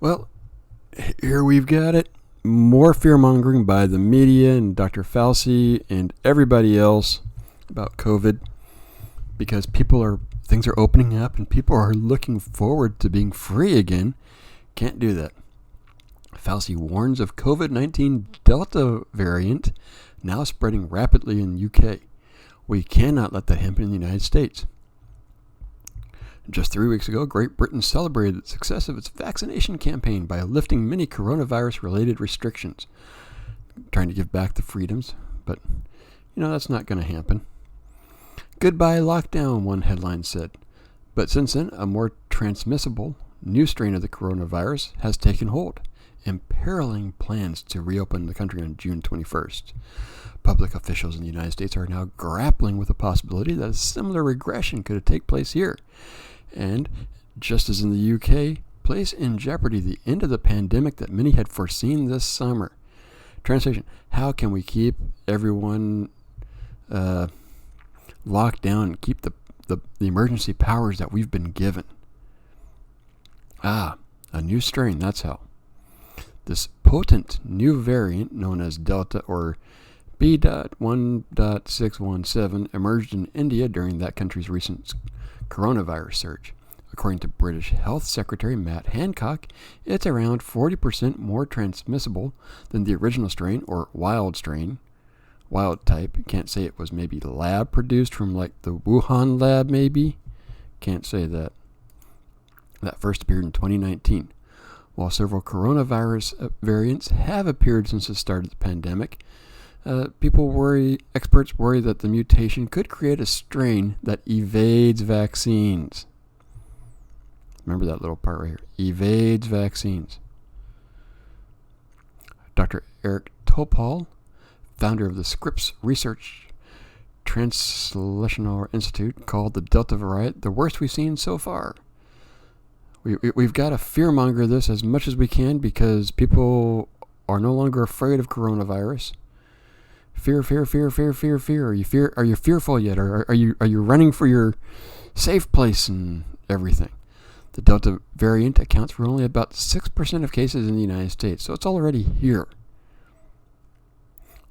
Well, here we've got it. More fear-mongering by the media and Dr. Fauci and everybody else about COVID because things are opening up and people are looking forward to being free again. Can't do that. Fauci warns of COVID-19 Delta variant now spreading rapidly in UK. We cannot let that happen in the United States. Just 3 weeks ago, Great Britain celebrated the success of its vaccination campaign by lifting many coronavirus-related restrictions, trying to give back the freedoms, but, that's not going to happen. Goodbye lockdown, one headline said. But since then, a more transmissible new strain of the coronavirus has taken hold, imperiling plans to reopen the country on June 21st. Public officials in the United States are now grappling with the possibility that a similar regression could take place here, and, just as in the UK, place in jeopardy the end of the pandemic that many had foreseen this summer. Translation: how can we keep everyone locked down and keep the emergency powers that we've been given? A new strain, that's how. This potent new variant, known as Delta or B.1.617, emerged in India during that country's recent coronavirus surge. According to British Health Secretary Matt Hancock, it's around 40% more transmissible than the original strain or wild strain. Wild type. Can't say it was maybe lab produced from like the Wuhan lab maybe. Can't say that. That first appeared in 2019. While several coronavirus variants have appeared since the start of the pandemic, experts worry that the mutation could create a strain that evades vaccines. Remember that little part right here. Evades vaccines. Dr. Eric Topol, founder of the Scripps Research Translational Institute, called the Delta variant the worst we've seen so far. We've got to fearmonger this as much as we can because people are no longer afraid of coronavirus. Fear. Are you fearful yet? Or are you running for your safe place and everything? The Delta variant accounts for only about 6% of cases in the United States, so it's already here.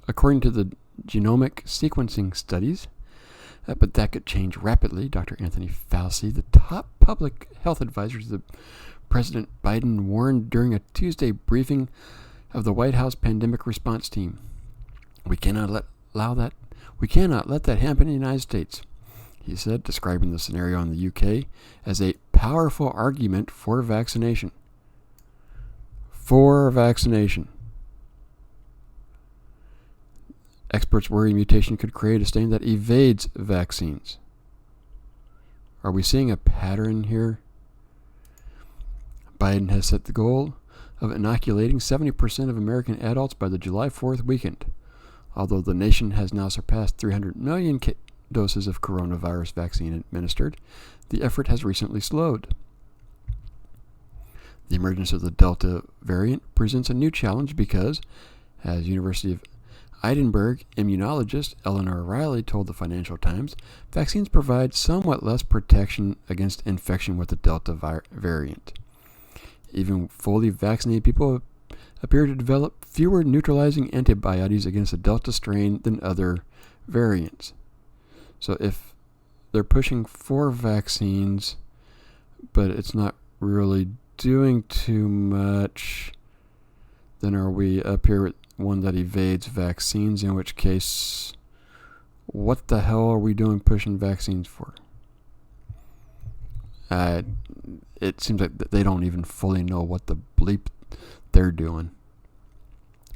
According to the genomic sequencing studies, but that could change rapidly. Dr. Anthony Fauci, the top public health advisor to President Biden, warned during a Tuesday briefing of the White House pandemic response team. We cannot let that happen in the United States, he said, describing the scenario in the UK as a powerful argument for vaccination. Experts worry mutation could create a strain that evades vaccines. Are we seeing a pattern here? Biden has set the goal of inoculating 70% of American adults by the July 4th weekend. Although the nation has now surpassed 300 million doses of coronavirus vaccine administered, the effort has recently slowed. The emergence of the Delta variant presents a new challenge because, as University of Edinburgh immunologist Eleanor Riley told the Financial Times, vaccines provide somewhat less protection against infection with the Delta variant. Even fully vaccinated people appear to develop fewer neutralizing antibodies against the Delta strain than other variants. So if they're pushing for vaccines, but it's not really doing too much, then are we up here with one that evades vaccines, in which case, what the hell are we doing pushing vaccines for? It seems like they don't even fully know what the bleep they're doing.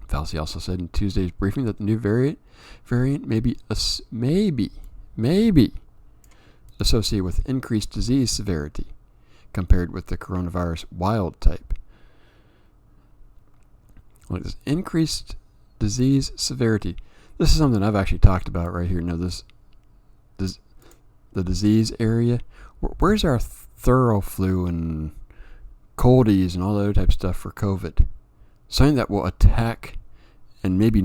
Fauci also said in Tuesday's briefing that the new variant may be associated with increased disease severity compared with the coronavirus wild type. Like this increased disease severity. This is something I've actually talked about right here. The disease area. Where's our thorough flu and coldies and all that other type of stuff for COVID? Something that will attack and maybe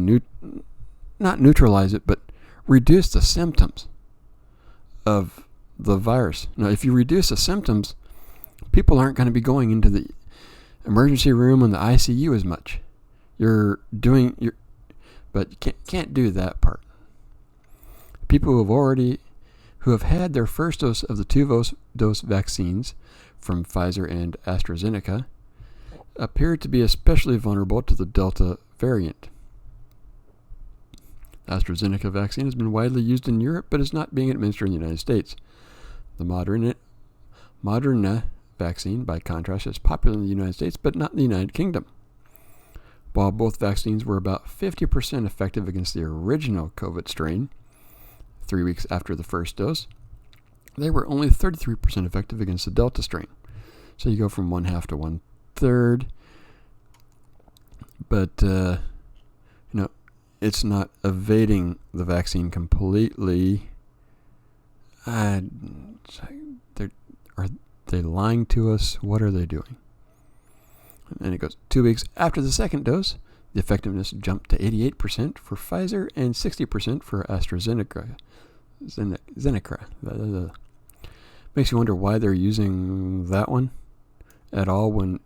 not neutralize it, but reduce the symptoms of the virus. Now, if you reduce the symptoms, people aren't going to be going into the emergency room and the ICU as much. But you can't do that part. People who have had their first dose of the two-dose vaccines from Pfizer and AstraZeneca appear to be especially vulnerable to the Delta variant. The AstraZeneca vaccine has been widely used in Europe, but is not being administered in the United States. The Moderna vaccine, by contrast, is popular in the United States, but not in the United Kingdom. While both vaccines were about 50% effective against the original COVID strain 3 weeks after the first dose, they were only 33% effective against the Delta strain. So you go from 1/2 to 1/3. But, it's not evading the vaccine completely. Are they lying to us? What are they doing? And it goes 2 weeks after the second dose, the effectiveness jumped to 88% for Pfizer and 60% for AstraZeneca. Makes you wonder why they're using that one at all when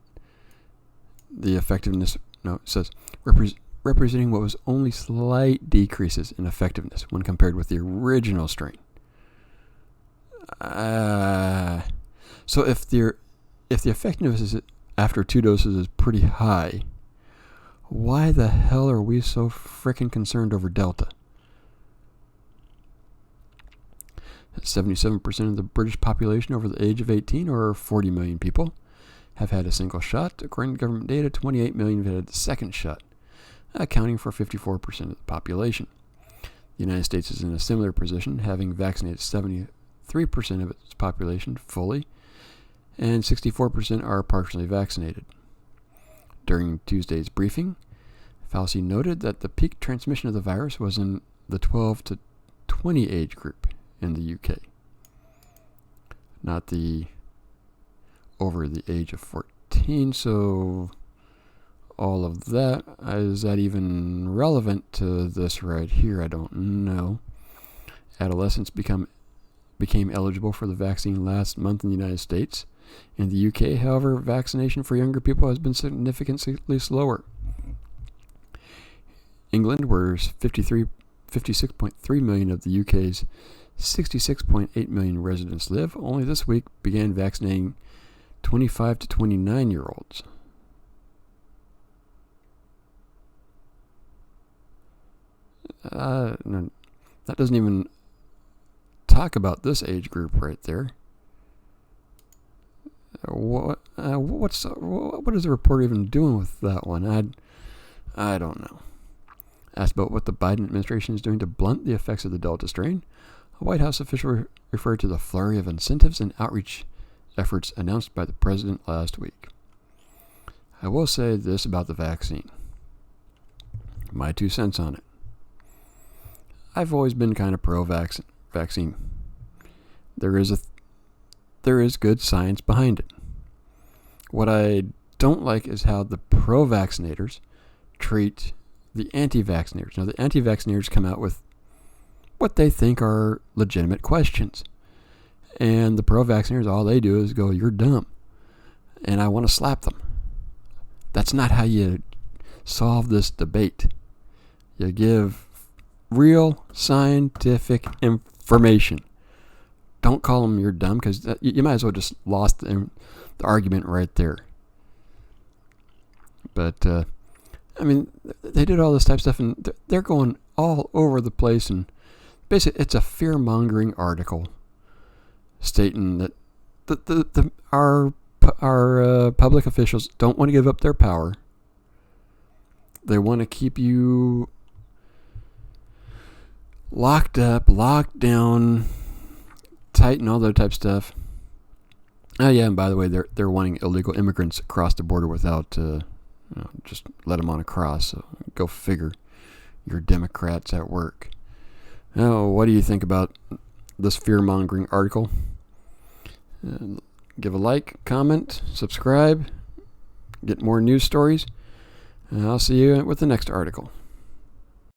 the effectiveness, it says representing what was only slight decreases in effectiveness when compared with the original strain. So if the effectiveness is after 2 doses is pretty high, why the hell are we so frickin' concerned over Delta? 77% of the British population over the age of 18, or 40 million people, have had a single shot. According to government data, 28 million have had the second shot, accounting for 54% of the population. The United States is in a similar position, having vaccinated 73% of its population fully, and 64% are partially vaccinated. During Tuesday's briefing, Fauci noted that the peak transmission of the virus was in the 12 to 20 age group in the UK, not the over the age of 14. So all of that, is that even relevant to this right here? I don't know. Adolescents became eligible for the vaccine last month in the United States. In the UK, however, vaccination for younger people has been significantly slower. England, where 56.3 million of the UK's 66.8 million residents live, only this week began vaccinating 25 to 29-year-olds. No, that doesn't even talk about this age group right there. What is the report even doing with that one? I don't know. Asked about what the Biden administration is doing to blunt the effects of the Delta strain, a White House official referred to the flurry of incentives and outreach efforts announced by the president last week. I will say this about the vaccine. My 2 cents on it. I've always been kind of pro-vaccine. There is good science behind it. What I don't like is how the pro-vaccinators treat the anti-vaccinators. Now, the anti-vaccinators come out with what they think are legitimate questions. And the pro-vaccinators, all they do is go, "You're dumb." And I want to slap them. That's not how you solve this debate. You give real scientific information. Don't call them "you're dumb," because you might as well just lost the argument right there. But, they did all this type of stuff, and they're going all over the place. And basically, it's a fear-mongering article stating that our public officials don't want to give up their power. They want to keep you locked up, locked down, tight, and all that type of stuff. Oh yeah, and by the way, they're wanting illegal immigrants across the border without just let them on across. So go figure. Your Democrats at work. Now, what do you think about this fear-mongering article? Give a like, comment, subscribe, get more news stories, and I'll see you with the next article.